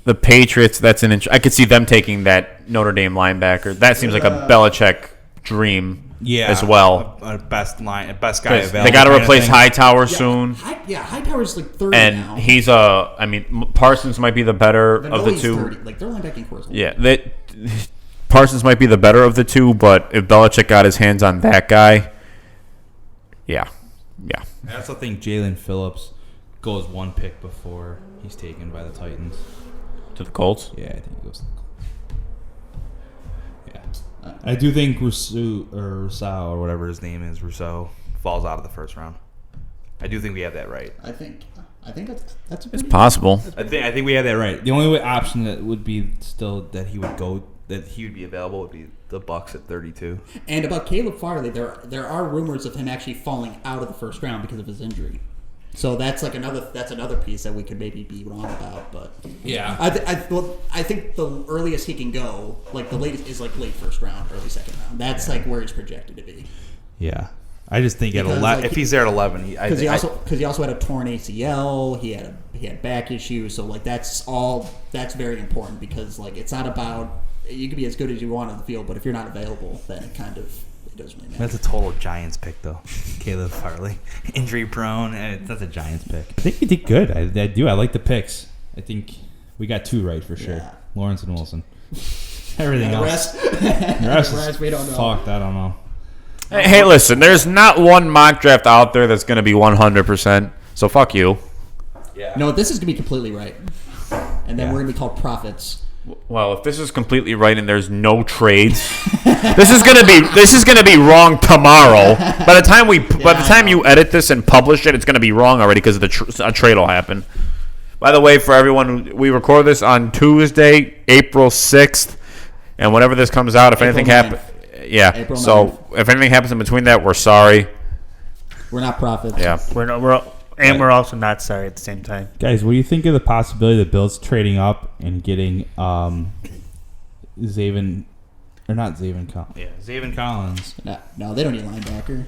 the Patriots, I could see them taking that Notre Dame linebacker. That seems like a Belichick dream as well. Best guy available. They got to replace Hightower soon. Hightower's like 30 and now. He's Parsons might be the better of the two. 30. Like their linebacking core is old. Yeah, Parsons might be the better of the two, but if Belichick got his hands on that guy, yeah. I also think Jalen Phillips goes 1 pick before he's taken by the Titans. To the Colts? Yeah, I think he goes to the Colts. Yeah. I do think Rousseau or whatever his name is, Rousseau, falls out of the first round. I do think we have that right. I think that's a It's possible. I think we have that right. The only option that would be still that he would be available would be the Bucs at 32. And about Caleb Farley, there are rumors of him actually falling out of the first round because of his injury. So that's another piece that we could maybe be wrong about, but yeah, I think the earliest he can go, like the latest, is like late first round, early second round. That's like where he's projected to be. Yeah, I just think at Because, 11, like, if he's there at 11, because he also had a torn ACL. He had back issues. So like that's very important because like it's not about you can be as good as you want on the field, but if you're not available, then it doesn't really matter. That's a total Giants pick, though. Caleb Farley, injury prone, and that's a Giants pick. I think you did good. I do. I like the picks. I think we got 2 right for sure. Yeah. Lawrence and Wilson. Everything else. The rest we don't know. Fucked. I don't know. Hey, listen, there's not one mock draft out there that's going to be 100%. So fuck you. Yeah. No, this is gonna be completely right, and then we're gonna be called prophets. Well, if this is completely right and there's no trades, this is gonna be wrong tomorrow. By the time you edit this and publish it, it's gonna be wrong already because a trade will happen. By the way, for everyone, we record this on Tuesday, April 6th, and whenever this comes out, if anything happens, April So 9th. if anything happens in between that, we're sorry. We're not prophets. Yeah. We're also not sorry at the same time. Guys, what do you think of the possibility of the Bills trading up and getting Zaven Collins? No, they don't need linebacker.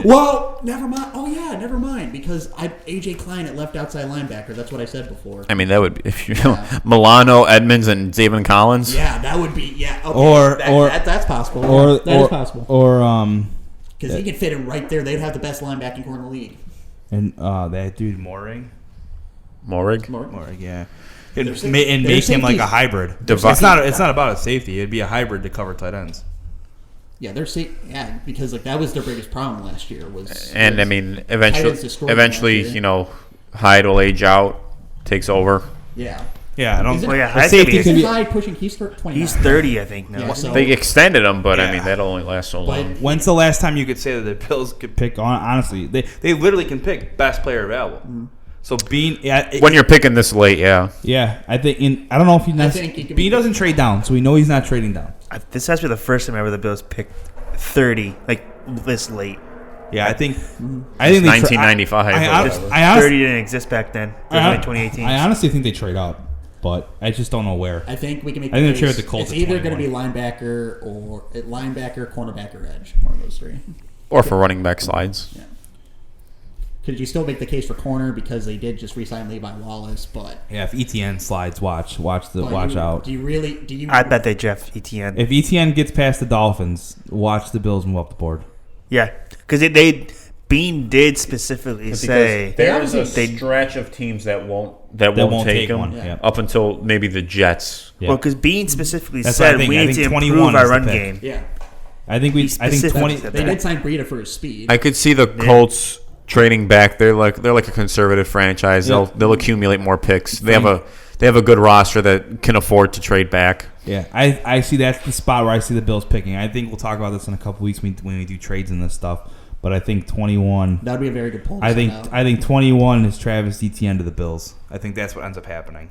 Well, never mind. Oh yeah, never mind. Because AJ Klein at left outside linebacker. That's what I said before. I mean, that would be if you Milano, Edmonds, and Zaven Collins. Yeah, that would be Okay, that's possible. That is possible. Because he could fit in right there. They'd have the best linebacking core in the league. And that dude Morig, yeah. And They're make him like safeties. a hybrid. Devi- It's not about a safety. It'd be a hybrid to cover tight ends. Yeah, because like that was their biggest problem last year And I mean, Tight ends destroyed them last eventually, year. Hyde will age out, takes over. Yeah. Yeah, I don't. Isn't- Well, yeah, the Hyde's safety gonna could be- be. Hyde pushing. He's 29. He's 30, I think now. Yeah, so- They extended him, but I Yeah. mean, that'll only last so But- long. When's the last time you could say that the Bills could pick? Honestly, they literally can pick best player available. Mm-hmm. So Bean, When you're picking this late, yeah. I think I don't know if I think he could Bean be- doesn't trade down, so we know he's not trading down. This has to be the first time ever the Bills picked 30, like this late. Yeah, I think Mm-hmm. they 1995 or whatever. I honestly, 30 didn't exist back then. It was like 2018. I honestly think they trade up, but I just don't know where. I think we can make. I think the they're case. with the Colts It's at either going to be 21. linebacker, cornerback, or edge. One of those three. Or for running back slides. Yeah. Could you still make the case for corner because they did just re-sign Levi Wallace? But Yeah, if ETN slides, watch but out. Do you really? Do you? I bet they Jeff ETN. If ETN gets past the Dolphins, watch the Bills move up the board. Yeah, because Bean did specifically say There's a they- stretch of teams that won't won't take take him one, yeah. up until maybe the Jets. Yeah. well, because Bean specifically That's what I said think. we I need think to 21 improve our is the run pick. game. Yeah. I think 20. said They that. did sign Breida for his speed. I could see the Colts trading back. They're like a conservative franchise. Yeah. They'll accumulate more picks. They have a good roster that can afford to trade back. Yeah, I see that's the spot where I see the Bills picking. I think we'll talk about this in a couple weeks when we do trades and this stuff. But I think 21. That would be a very good poll. to I think send out. I think 21 is Travis Etienne to the Bills. I think that's what ends up happening.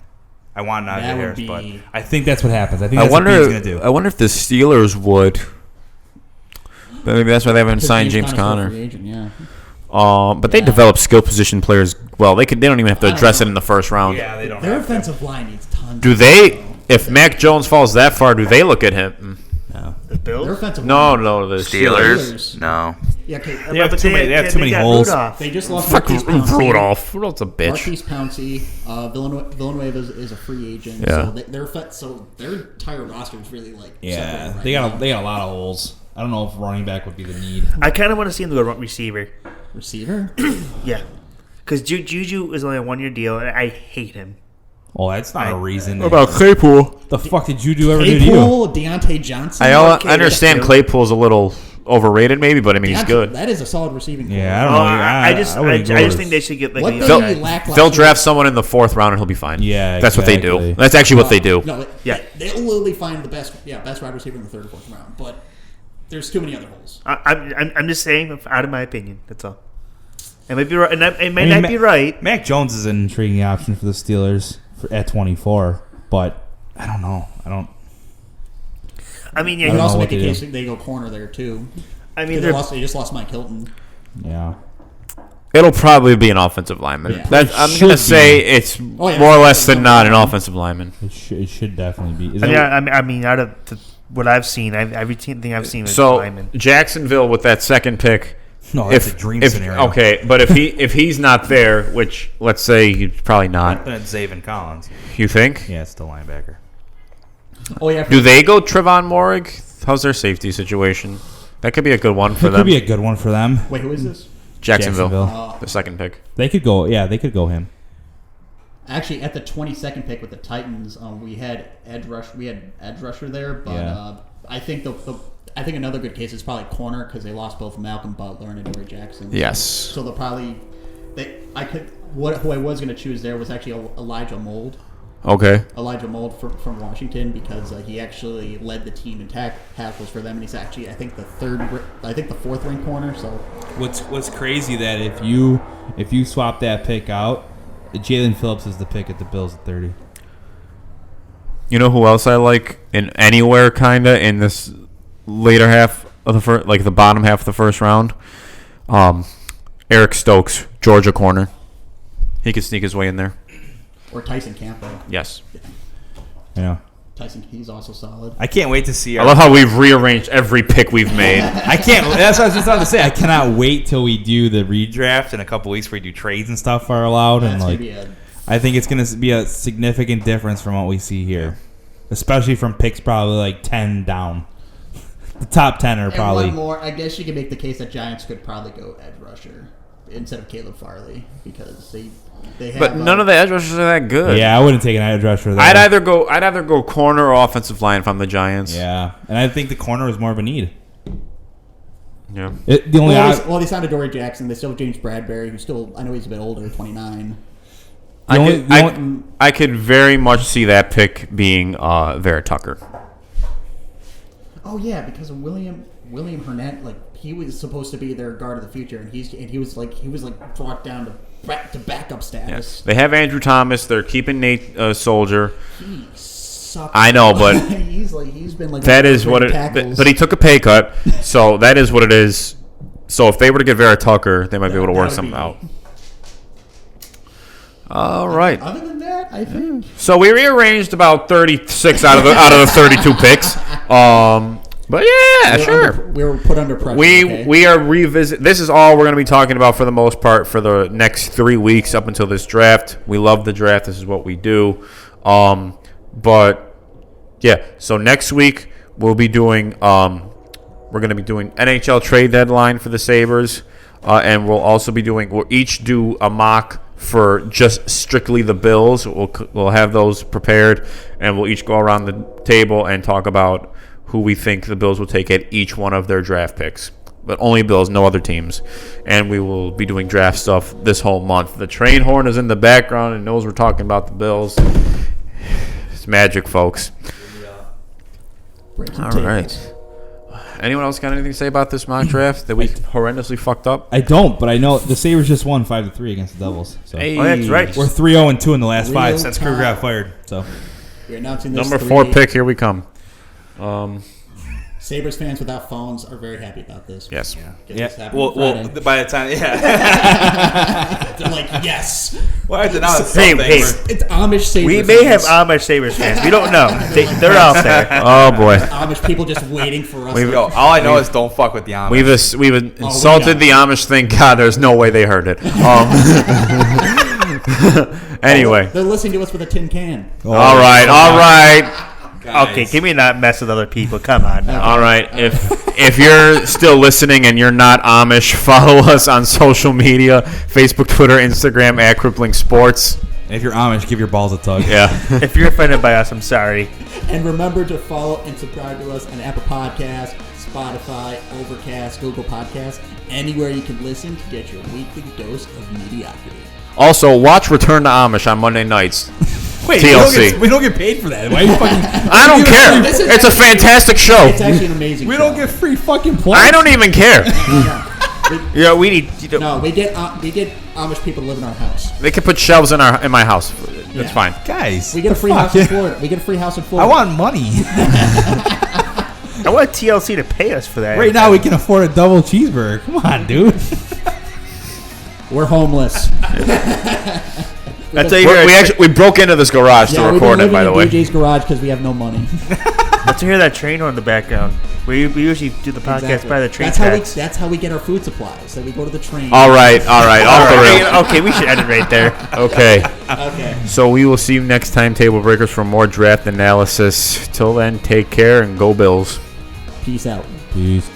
I want Najee That would Harris, be- but I think that's what happens. I think I that's what Bean's wonder. gonna do. I wonder if the Steelers would. But maybe that's why they haven't 'Cause signed James still a Conner. free agent, yeah. But they Yeah. develop skill position players well. They don't even have to I don't address it know. in the first round. Yeah, they don't. Their have to. offensive line needs tons. Do of they? though. If Mac Jones falls that far, do they look at him? No. The Bills? Their offensive No, line. no, the Steelers. No. Yeah, okay. They have But too many. They have too many got holes. Rudolph. They just lost Fuck Marquise Pouncey. Rudolph. Rudolph's a bitch. Marquise Pouncey. Villanueva is a free agent. Yeah. So their entire roster is really like Yeah, separated right they got now. they got a lot of holes. I don't know if running back would be the need. I kind of want to see him do a receiver. receiver. Yeah. Because Juju is only a 1-year deal, and I hate him. Well, that's not a reason. What about Claypool? the fuck did you do ever do to you? Claypool, Deontay Johnson. I Okay, understand yeah. Claypool's a little overrated, maybe, but I mean, he's Deontay- good. That is a solid receiving core. Yeah, I don't Oh, know. I wouldn't go just with- think they should get like What a they young guy. lack last They'll year- draft someone in the 4th round and he'll be fine. Yeah, that's what they do. exactly. That's actually what they do. No, Yeah. they'll literally find the best wide receiver in the 3rd or 4th round. But there's too many other holes. I'm just saying, out of my opinion. That's all. It might be right, and it might I mean, not be right. Mac Jones is an intriguing option for the Steelers at 24, but I don't know. I mean, You yeah. can know also what make a they case do. that they go corner there too. I mean, They they're just lost Mike Hilton. Yeah. It'll probably be an offensive lineman. Yeah. I'm Should gonna be. say it's Oh, yeah. more or less than not an offensive lineman. It should definitely be. Is I that- mean, out of what I've seen. Everything I've seen is So lineman. Jacksonville with that second pick. No, that's a dream scenario. Okay, but if he's not there, which let's say he's probably not. Then it's Zaven Collins. You think? Yeah, it's the linebacker. Oh yeah. Do they go Trevon Moehrig? How's their safety situation? That could be a good one for It them. could be a good one for them. Wait, who is this? Jacksonville, the second pick. They could go. Yeah, they could go him. Actually, at the 22nd pick with the Titans, we had edge rusher there, but Yeah. I think I think another good case is probably corner because they lost both Malcolm Butler and Adoree Jackson. Yes. So they'll probably who I was going to choose there was actually Elijah Mould. Okay. Elijah Mould from Washington because he actually led the team in tackles for them, and he's actually I think the fourth ranked corner. So What's crazy that if you swap that pick out, Jalen Phillips is the pick at the Bills at 30. You know who else I like in anywhere kinda in this later half of the first, like the bottom half of the first round? Eric Stokes, Georgia corner. He could sneak his way in there. or Tyson Campbell. Yes. Yeah. Tyson, he's also solid. I can't wait to see. I love how we've rearranged every pick we've made. I can't. That's what I was just about to say. I cannot wait till we do the redraft in a couple weeks where we do trades and stuff are allowed. That's and gonna like, be a I think it's going to be a significant difference from what we see here, especially from picks probably like 10 down. The top 10 are And probably. one more, I guess you could make the case that Giants could probably go edge rusher instead of Caleb Farley because they have. But none of the edge rushers are that good. Yeah, I wouldn't take an edge rusher there. I'd either go corner or offensive line if I'm the Giants. Yeah, and I think the corner is more of a need. Yeah. The only They signed Adoree Jackson. They still have James Bradbury, who's still, I know he's a bit older, 29. I could very much see that pick being Vera Tucker. Oh yeah, because of William Hurnett, like he was supposed to be their guard of the future, and he was brought down to backup status. Yes. They have Andrew Thomas. They're keeping Nate Soldier. He sucks. I know, but he's been like that is what it. tackles. But he took a pay cut, so that is what it is. So if they were to get Vera Tucker, they might be able to work something out. All right. Other than that, I think So we rearranged about 36 out of the 32 picks. But yeah, sure. we were put under pressure. We are revisit. This is all we're going to be talking about for the most part for the next 3 weeks up until this draft. We love the draft. This is what we do. But yeah. So next week we'll be doing. We're going to be doing NHL trade deadline for the Sabres, and we'll also be doing. We'll each do a mock for just strictly the Bills. We'll have those prepared, and we'll each go around the table and talk about who we think the Bills will take at each one of their draft picks. But only Bills, no other teams. And we will be doing draft stuff this whole month. The train horn is in the background and knows we're talking about the Bills. It's magic, folks. All right. Anyone else got anything to say about this mock draft that we horrendously fucked up? I don't, but I know the Sabres just won 5-3 against the Devils. So Hey. Oh, that's right. we're 3-0-2 in the last 5 since Real Kruger got time. fired. So We're announcing this Number 4 3. pick, here we come. Sabres fans without phones are very happy about this. Yes. Get this happening Friday. by the time, They're like, yes. Well, Hey, It's Amish Sabres. we may have fans. Amish Sabres fans. We don't know. They're out there. Oh, boy. Amish people just waiting for us. Yo, all I know is don't fuck with the Amish. We've insulted the Amish. Thank God there's no way they heard it. Anyway. They're listening to us with a tin can. All right. Guys. Okay, can we not mess with other people? Come on now. All right. If you're still listening and you're not Amish, follow us on social media, Facebook, Twitter, Instagram, at Crippling Sports. And if you're Amish, give your balls a tug. Yeah. If you're offended by us, I'm sorry. And remember to follow and subscribe to us on Apple Podcasts, Spotify, Overcast, Google Podcasts, anywhere you can listen to get your weekly dose of mediocrity. Also, watch Return to Amish on Monday nights. Wait, TLC. we don't get paid for that. Why are you fucking? I don't care. This is It's a fantastic show. It's actually an amazing We show. don't get free fucking points. I don't even care. Yeah, we need. No, we get Amish people to live in our house. They can put shelves in my house. It's Yeah. fine. Guys, We get a free house in Florida. We get a free house in I Florida. want money. I want TLC to pay us for that. Right now, we can afford a double cheeseburger. Come on, dude. We're homeless. That's how you We broke into this garage to record it. By the way, DJ's garage because we have no money. That's to hear that train horn in the background. We usually do the podcast by the train tracks. That's how we get our food supplies. So we go to the train. All right. Off the rails. Okay, we should end it right there. Okay. Okay. So we will see you next time, Table Breakers, for more draft analysis. Till then, take care and go Bills. Peace out. Peace.